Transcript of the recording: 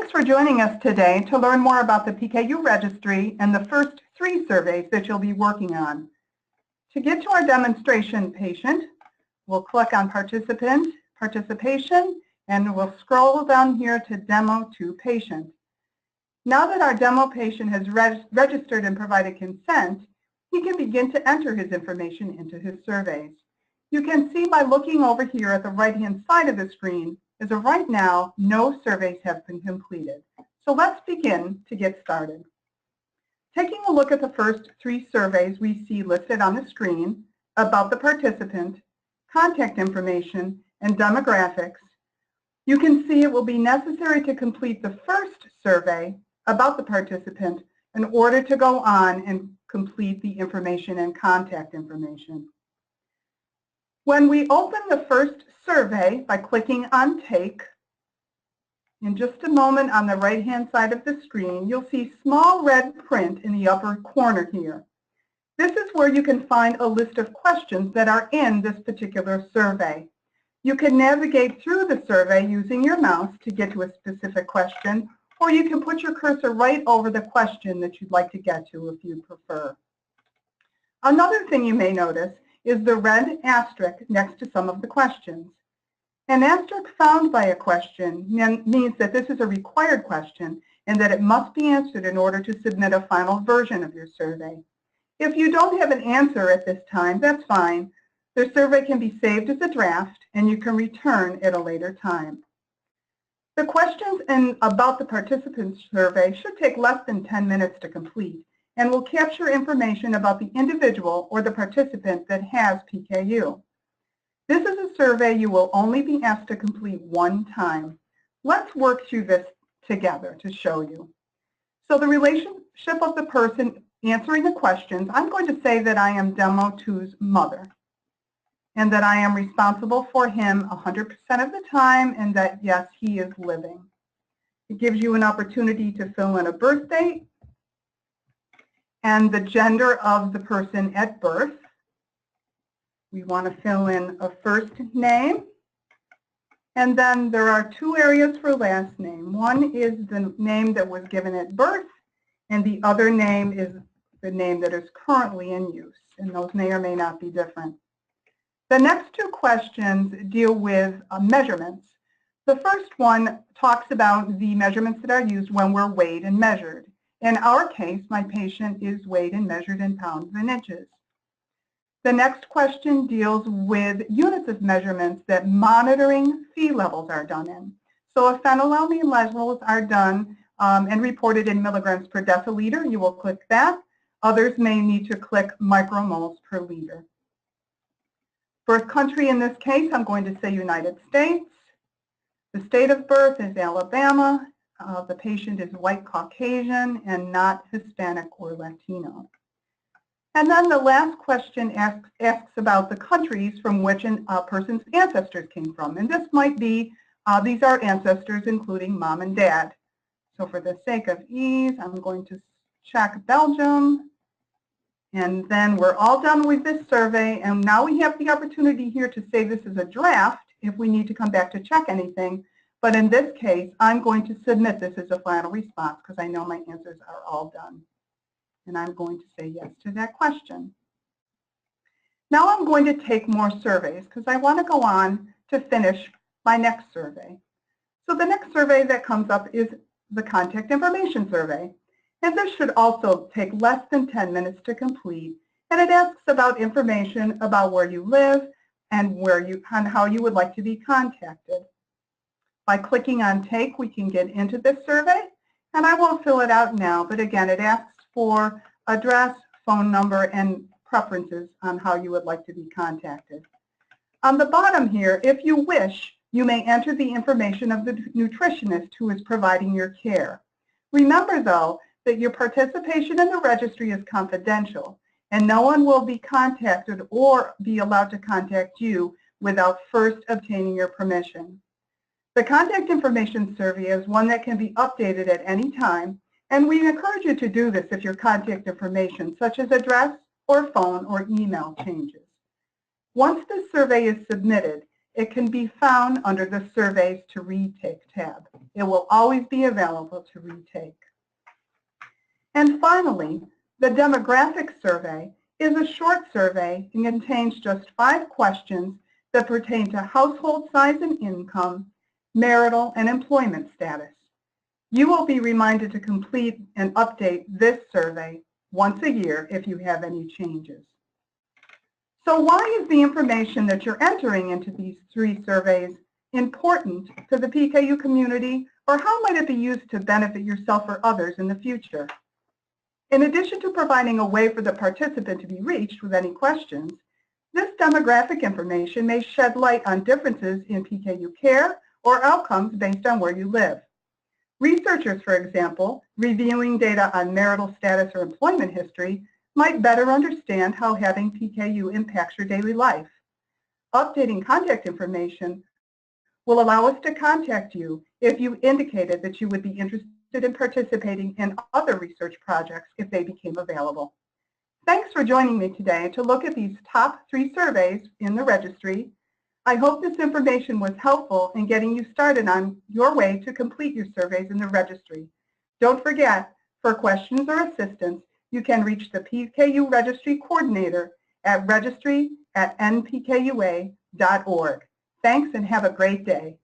Thanks for joining us today to learn more about the PKU Registry and the first 3 surveys that you'll be working on. To get to our demonstration patient, we'll click on Participation, and we'll scroll down here to Demo to Patient. Now that our demo patient has registered and provided consent, he can begin to enter his information into his surveys. You can see by looking over here at the right-hand side of the screen, as of right now, no surveys have been completed. So let's begin to get started. Taking a look at the first 3 surveys we see listed on the screen about the participant, contact information, and demographics, you can see it will be necessary to complete the first survey about the participant in order to go on and complete the information and contact information. When we open the first survey by clicking on Take, in just a moment on the right-hand side of the screen, you'll see small red print in the upper corner here. This is where you can find a list of questions that are in this particular survey. You can navigate through the survey using your mouse to get to a specific question, or you can put your cursor right over the question that you'd like to get to if you prefer. Another thing you may notice is the red asterisk next to some of the questions. An asterisk found by a question means that this is a required question and that it must be answered in order to submit a final version of your survey. If you don't have an answer at this time, that's fine. The survey can be saved as a draft and you can return at a later time. The questions about the participant survey should take less than 10 minutes to complete and will capture information about the individual or the participant that has PKU. This is a survey you will only be asked to complete one time. Let's work through this together to show you. So the relationship of the person answering the questions, I'm going to say that I am Demo 2's mother and that I am responsible for him 100% of the time and that, yes, he is living. It gives you an opportunity to fill in a birth date and the gender of the person at birth. We want to fill in a first name. And then there are 2 areas for last name. One is the name that was given at birth, and the other name is the name that is currently in use, and those may or may not be different. The next 2 questions deal with measurements. The first one talks about the measurements that are used when we're weighed and measured. In our case, my patient is weighed and measured in pounds and inches. The next question deals with units of measurements that monitoring Phe levels are done in. So if phenylalanine levels are done and reported in milligrams per deciliter, you will click that. Others may need to click micromoles per liter. Birth country in this case, I'm going to say United States. The state of birth is Alabama. The patient is white Caucasian and not Hispanic or Latino. And then the last question asks about the countries from which a person's ancestors came from. And this might be, these are ancestors including mom and dad. So for the sake of ease, I'm going to check Belgium. And then we're all done with this survey. And now we have the opportunity here to say this is a draft if we need to come back to check anything. But in this case, I'm going to submit this as a final response because I know my answers are all done. And I'm going to say yes to that question. Now I'm going to take more surveys because I want to go on to finish my next survey. So the next survey that comes up is the contact information survey. And this should also take less than 10 minutes to complete. And it asks about information about where you live and how you would like to be contacted. By clicking on Take, we can get into this survey, and I won't fill it out now, but again, it asks for address, phone number, and preferences on how you would like to be contacted. On the bottom here, if you wish, you may enter the information of the nutritionist who is providing your care. Remember, though, that your participation in the registry is confidential, and no one will be contacted or be allowed to contact you without first obtaining your permission. The contact information survey is one that can be updated at any time, and we encourage you to do this if your contact information, such as address or phone or email, changes. Once the survey is submitted, It can be found under the Surveys to Retake tab. It will always be available to retake. And finally, the Demographic Survey is a short survey and contains just 5 questions that pertain to household size and income, marital and employment status. You will be reminded to complete and update this survey once a year if you have any changes. So why is the information that you're entering into these 3 surveys important to the PKU community, or how might it be used to benefit yourself or others in the future? In addition to providing a way for the participant to be reached with any questions, this demographic information may shed light on differences in PKU care or outcomes based on where you live. Researchers, for example, reviewing data on marital status or employment history might better understand how having PKU impacts your daily life. Updating contact information will allow us to contact you if you indicated that you would be interested in participating in other research projects if they became available. Thanks for joining me today to look at these top 3 surveys in the registry. I hope this information was helpful in getting you started on your way to complete your surveys in the registry. Don't forget, for questions or assistance, you can reach the PKU Registry Coordinator at registry@npkua.org. Thanks and have a great day.